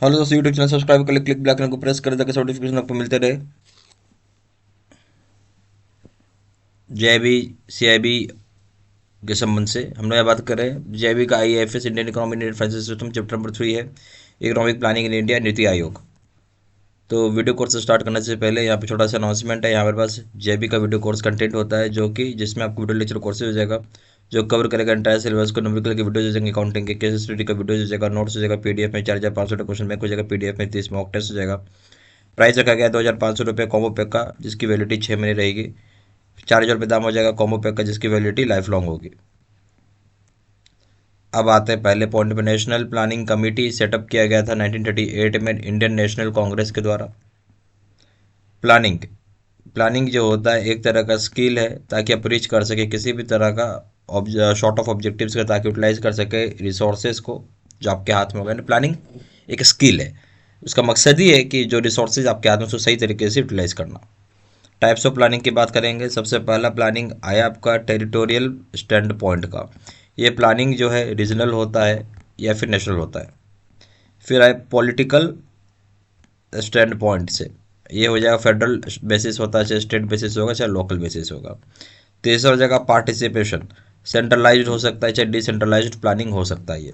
Hello दोस्तों, YouTube channel subscribe कर ले, क्लिक बेल आइकन को प्रेस कर ताकि नोटिफिकेशन आपको मिलते रहे। जेआईबी सीआईबी के संबंध से हम लोग यहाँ बात कर रहे हैं। जेआईबी का IFS Indian economic Indian financial system chapter number 3 है, economic planning in India, NITI Aayog. तो वीडियो कोर्स स्टार्ट करने से पहले यहाँ पे छोटा सा अनाउंसमेंट है। यहाँ मेरे पास जेआईबी का वीडियो कोर्स कंटेंट होता है, जो कि जिसमें आपको वीडियो लेक्चर कोर्सेज हो जाएगा, जो कवर करेगा एंटायर सिलेबस को। न्यूमेरिकल की वीडियो हो जाएंगे, अकाउंटिंग के केस स्टडी का वीडियो हो जाएगा, नोट्स हो जाएगा पीडीएफ में, 4,500 क्वेश्चन बैंक हो जाएगा पीडीएफ में, 30 मॉक टेस्ट हो जाएगा। प्राइस रखा गया 2,500 रुपये कॉम्बो पैक का, जिसकी वैलिडिटी 6 महीने रहेगी। 4,000 रुपये दाम हो जाएगा कॉम्बो पैक का, जिसकी वैलिडिटी लाइफ लॉन्ग होगी। अब आते हैं पहले पॉइंट पे। नेशनल प्लानिंग कमेटी सेटअप किया गया था 1938 में इंडियन नेशनल कांग्रेस के द्वारा। प्लानिंग प्लानिंग जो होता है एक तरह का स्किल है, ताकि आप रीच कर सके किसी भी तरह का शॉर्ट ऑफ ऑब्जेक्टिव्स का, ताकि यूटिलाइज कर सके रिसोर्सेज को जो आपके हाथ में होगा। प्लानिंग एक स्किल है, उसका मकसद ही है कि जो रिसोर्सेज आपके हाथ में उसको सही तरीके से यूटिलाइज करना। टाइप्स ऑफ प्लानिंग की बात करेंगे। सबसे पहला प्लानिंग आया आपका टेरिटोरियल स्टैंड पॉइंट का। ये प्लानिंग जो है रीजनल होता है या फिर नेशनल होता है। फिर आए पॉलिटिकल स्टैंड पॉइंट से, ये हो जाएगा फेडरल बेसिस होता है, चाहे स्टेट बेसिस होगा चाहे लोकल बेसिस होगा। तीसरा हो जाएगा पार्टिसिपेशन, सेंट्रलाइज्ड हो सकता है चाहे डिसेंट्रलाइज्ड प्लानिंग हो सकता है ये।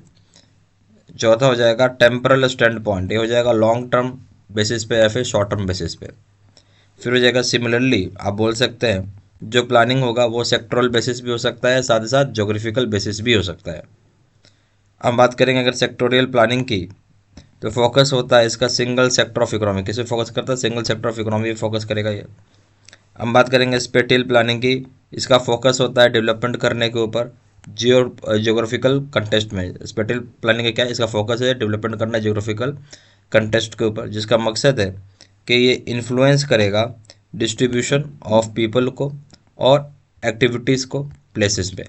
चौथा हो जाएगा टेम्परल स्टैंड पॉइंट, ये हो जाएगा लॉन्ग टर्म बेसिस पे या फिर शॉर्ट टर्म बेसिस पे। फिर हो जाएगा सिमिलरली, आप बोल सकते हैं जो प्लानिंग होगा वो सेक्टरल बेसिस भी हो सकता है, साथ ही साथ जोग्राफिकल बेसिस भी हो सकता है। हम बात करेंगे अगर सेक्टोरियल प्लानिंग की, तो फोकस होता है इसका सिंगल सेक्टर ऑफ इकोनॉमी। किस पे फोकस करता है? सिंगल सेक्टर ऑफ इकोनॉमी पे फोकस करेगा ये। हम बात करेंगे स्पेटियल प्लानिंग की, इसका फोकस होता है डेवलपमेंट करने के ऊपर जियोग्राफिकल कंटेस्ट में। स्पेटियल प्लानिंग का क्या है? इसका फोकस है डेवलपमेंट करना जियोग्राफिकल कंटेस्ट के ऊपर, जिसका मकसद है कि ये इन्फ्लुएंस करेगा डिस्ट्रीब्यूशन ऑफ पीपल को और एक्टिविटीज़ को प्लेसेस पे।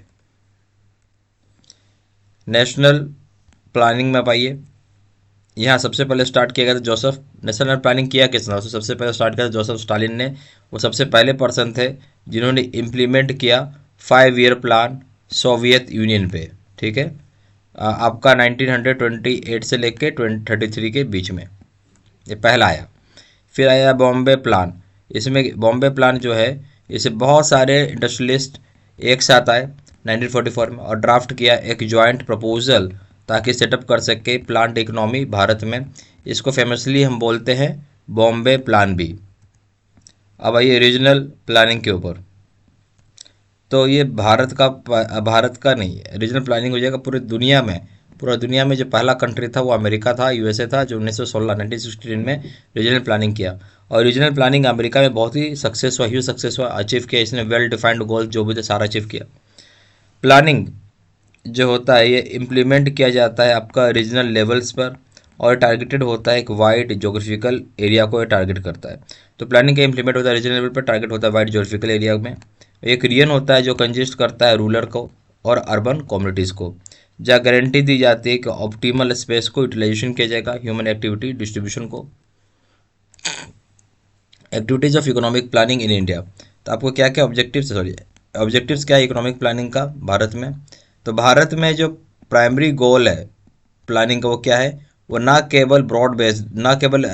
नेशनल प्लानिंग में पाइए, यहाँ सबसे पहले स्टार्ट किया गया था जोसेफ। नेशनल प्लानिंग किया किसने? उसने सबसे पहले स्टार्ट किया था जोसेफ स्टालिन ने। वो सबसे पहले पर्सन थे जिन्होंने इम्प्लीमेंट किया 5 ईयर प्लान सोवियत यूनियन पे। ठीक है, आपका 1928 से लेके 2033 के बीच में ये पहला आया। फिर आया बॉम्बे प्लान। इसमें बॉम्बे प्लान जो है, इसे बहुत सारे इंडस्ट्रियलिस्ट एक साथ आए 1944 में और ड्राफ्ट किया एक जॉइंट प्रपोजल, ताकि सेटअप कर सके प्लांट इकोनॉमी भारत में। इसको फेमसली हम बोलते हैं बॉम्बे प्लान भी। अब आइए रीजनल प्लानिंग के ऊपर। तो ये भारत का नहीं है, रीजनल प्लानिंग हो जाएगा पूरी दुनिया में। पूरा दुनिया में जो पहला कंट्री था वो अमेरिका था, यूएसए था, जो 1916 में रीजनल प्लानिंग किया। और रीजनल प्लानिंग अमेरिका में बहुत ही सक्सेस हुआ, ह्यूज सक्सेस हुआ, अचीव किया इसने। वेल डिफाइंड गोल जो भी थे सारा अचीव किया। प्लानिंग जो होता है ये इम्प्लीमेंट किया जाता है आपका रीजनल लेवल्स पर, और टारगेटेड होता है एक वाइड जोग्राफिकल एरिया को ये टारगेट करता है। तो प्लानिंग का इम्प्लीमेंट होता है रीजनल लेवल पर, टारगेट होता है वाइड जोग्राफिकल एरिया में। एक रीजन होता है जो कंजिस्ट करता है रूरल को और अर्बन कम्युनिटीज़ को, जहाँ गारंटी दी जाती है कि ऑप्टिमल स्पेस को यूटिलाइजेशन किया जाएगा ह्यूमन एक्टिविटी डिस्ट्रीब्यूशन को। Activities of economic planning in India. तो आपको क्या क्या ऑब्जेक्टिव्स क्या है इकोनॉमिक प्लानिंग का भारत में? तो भारत में जो प्राइमरी गोल है प्लानिंग का वो क्या है? वो ना केवल ब्रॉड बेस्ड, ना केवल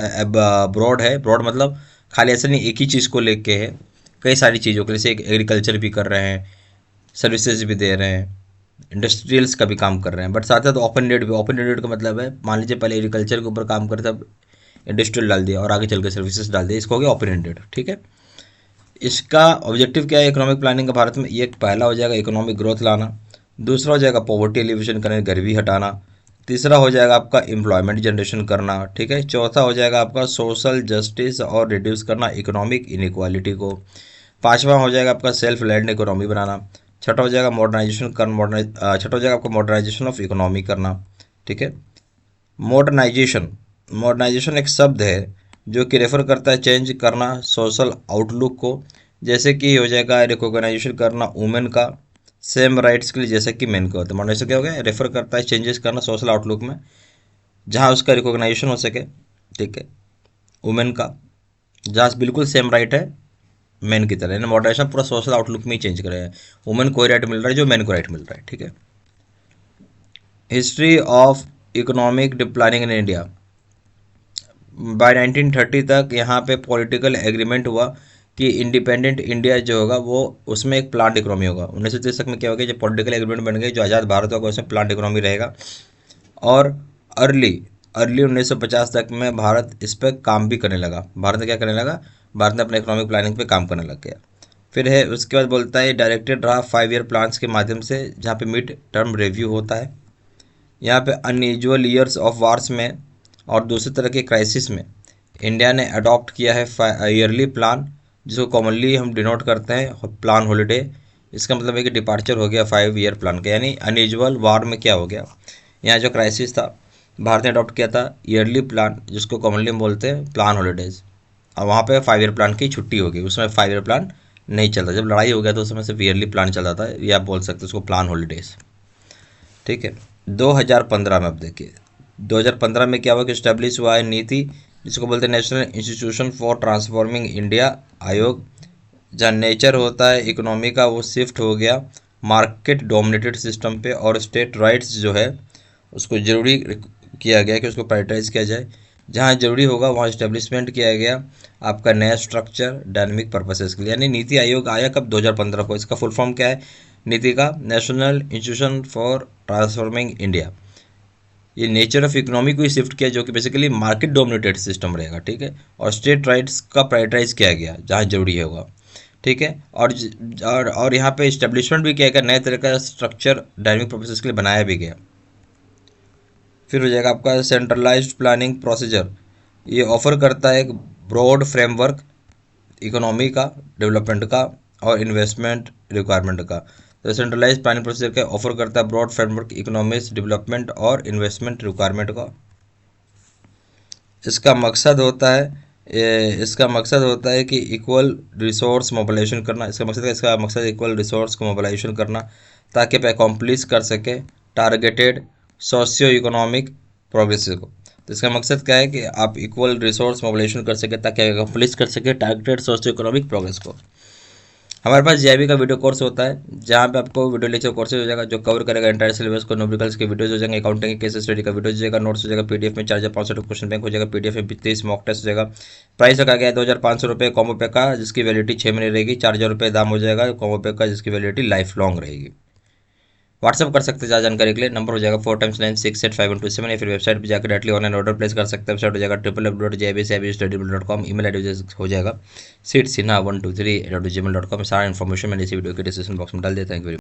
ब्रॉड है। ब्रॉड मतलब खाली ऐसा नहीं एक ही चीज़ को लेके है, कई सारी चीज़ों के, जैसे एग्रीकल्चर भी कर रहे हैं, सर्विसेज भी दे रहे हैं, इंडस्ट्रियल्स का भी काम कर रहे हैं, बट साथ साथ ओपन एंडेड भी। ओपन एंडेड का मतलब है मान लीजिए पहले एग्रीकल्चर के ऊपर काम करते, अब इंडस्ट्रियल डाल दिया और आगे चल के सर्विसेज डाल दिया, इसको हो गया ओपन एंडेड। ठीक है, इसका ऑब्जेक्टिव क्या है इकोनॉमिक प्लानिंग का भारत में? ये पहला हो जाएगा इकोनॉमिक ग्रोथ लाना। दूसरा हो जाएगा पॉवर्टी एलिवेशन करना, गरीबी हटाना। तीसरा हो जाएगा आपका एम्प्लॉयमेंट जनरेशन करना। ठीक है, चौथा हो जाएगा आपका सोशल जस्टिस और रिड्यूस करना इकोनॉमिक इनइक्वालिटी को। पांचवा हो जाएगा आपका सेल्फ लेड इकोनॉमी बनाना। छठा हो जाएगा छठा हो जाएगा आपका मॉडर्नाइजेशन ऑफ इकोनॉमी करना। ठीक है, मॉडर्नाइजेशन मॉडर्नाइजेशन एक शब्द है जो कि रेफर करता है चेंज करना सोशल आउटलुक को। जैसे कि हो जाएगा रिकॉग्नाइजेशन करना वुमेन का सेम राइट्स के लिए जैसे कि मेन का होता है। मॉडर्नाइजेशन क्या हो गया? रेफर करता है चेंजेस करना सोशल आउटलुक में, जहाँ उसका रिकॉग्नाइजेशन हो सके। ठीक है, वुमेन का जहाँ बिल्कुल सेम राइट है मेन की तरह। मॉडर्नाइजेशन पूरा सोशल आउटलुक में ही चेंज कर रहे हैं, वुमेन को राइट मिल रहा है जो मेन को राइट मिल रहा है। ठीक है, history of economic planning in India. By 1930 तक यहाँ पे पॉलिटिकल एग्रीमेंट हुआ कि इंडिपेंडेंट इंडिया जो होगा वो उसमें एक प्लांट इकोनॉमी होगा। 1930 तक में क्या हो गया, जब पॉलिटिकल एग्रीमेंट बन गई, जो आज़ाद भारत होगा उसमें प्लांट इकोनॉमी रहेगा। और अर्ली अर्ली 1950 तक में भारत इस पर काम भी करने लगा। भारत ने क्या करने लगा, भारत ने अपने इकोनॉमिक प्लानिंग पे काम करने लग गया। फिर है उसके बाद बोलता है डायरेक्टेड रहा 5 ईयर प्लान्स के माध्यम से, जहाँ पे मिड टर्म रिव्यू होता है। यहाँ पे अनयूजुअल ईयर्स ऑफ वार्स में और दूसरी तरह के क्राइसिस में इंडिया ने अडॉप्ट किया है ईयरली प्लान, जिसको कॉमनली हम डिनोट करते हैं प्लान हॉलीडे। इसका मतलब है कि डिपार्चर हो गया 5 ईयर प्लान का, यानी अनयूजुअल वार में क्या हो गया, यहाँ जो क्राइसिस था भारत ने अडॉप्ट किया था ईयरली प्लान, जिसको कॉमनली हम बोलते हैं प्लान हॉलीडेज। और वहाँ पे 5 ईयर प्लान की छुट्टी हो गई, उसमें 5 ईयर प्लान नहीं चलता। जब लड़ाई हो गया तो उसमें सिर्फ ईयरली प्लान चलता था, या आप बोल सकते हैं उसको प्लान हॉलीडेज। ठीक है। 2015 में अब देखिए 2015 में क्या हुआ कि इस्टेब्लिश हुआ है नीति, जिसको बोलते हैं national institution for transforming India आयोग। जहाँ नेचर होता है इकोनॉमी का वो शिफ्ट हो गया मार्केट डोमिनेटेड सिस्टम पे, और स्टेट राइट्स जो है उसको ज़रूरी किया गया कि उसको प्रायोरिटाइज किया जाए। जहाँ ज़रूरी होगा वहाँ इस्टेब्लिशमेंट किया गया आपका नया स्ट्रक्चर डायनेमिक पर्पसेस के लिए। यानी नीति आयोग आया कब, 2015 को। इसका फुल फॉर्म क्या है नीति का, national institution for transforming India. ये नेचर ऑफ इकोनॉमी को ही शिफ्ट किया, जो कि बेसिकली मार्केट डोमिनेटेड सिस्टम रहेगा। ठीक है। और स्टेट राइट्स का प्रायोरिटाइज किया गया जहाँ जरूरी होगा। ठीक है। और यहाँ पे इस्टेब्लिशमेंट भी किया गया, नए तरह का स्ट्रक्चर डायनेमिक पर्पसेस के लिए बनाया भी गया। फिर हो जाएगा आपका सेंट्रलाइज्ड प्लानिंग प्रोसीजर। ये ऑफर करता है एक ब्रॉड फ्रेमवर्क इकोनॉमी का, डेवलपमेंट का और इन्वेस्टमेंट रिक्वायरमेंट का। तो सेंट्रलाइज प्लानिंग प्रोसीजर का ऑफर करता है ब्रॉड फ्रेमवर्क इकोनॉमिक्स, डेवलपमेंट और इन्वेस्टमेंट रिक्वायरमेंट का। इसका मकसद होता है इसका मकसद होता है कि इक्वल रिसोर्स मोबिलाइजेशन करना। इसका मकसद इक्वल रिसोर्स को मोबिलाइजेशन करना, ताकि आप एकम्प्लिश कर सके टारगेटेड सोशियो इकोनॉमिक प्रोग्रेस को। तो इसका मकसद क्या है कि आप इक्वल रिसोर्स मोबिलाइजेशन कर सके ताकि एकम्प्लिश कर सके टारगेटेड सोशियो इकोनॉमिक प्रोग्रेस को। हमारे पास जीआईबी का वीडियो कोर्स होता है, जहाँ पे आपको वीडियो लेक्चर कोर्सेज हो जाएगा, जो कवर करेगा एंटायर सिलेबस को। न्यूमेरिकल्स के वीडियोज हो जाएंगे, अकाउंटिंग के केस स्टडी का वीडियो हो जाएगा, नोट्स हो जाएगा, पीडीएफ में 4,500 क्वेश्चन बैंक हो जाएगा, पीडीएफ में 30 मॉक टेस्ट हो जाएगा। प्राइस रखा गया है 2,500 रुपये कॉम्बो पैक का, जिसकी वैलिडिटी 6 महीने रहेगी। 4,000 रुपये दाम हो जाएगा कॉम्बो पैक का, जिसकी वैलिडिटी लाइफ लॉन्ग रहेगी। व्हाट्सअप कर सकते हैं ज़्यादा जानकारी के लिए, नंबर हो जाएगा 4x9685127, या फिर वेबसाइट पर जाकर डायरेक्टली ऑनलाइन ऑर्डर प्लेस कर सकते हैं। वेबसाइट हो जाएगा www.jibstudy.com, ईमेल एड्रेस हो जाएगा seedsinha123@gmail.com। सारा इन्फॉर्मेशन मैंने इसी वीडियो के डिस्क्रिप्शन बॉक्स में डाल देता हूँ।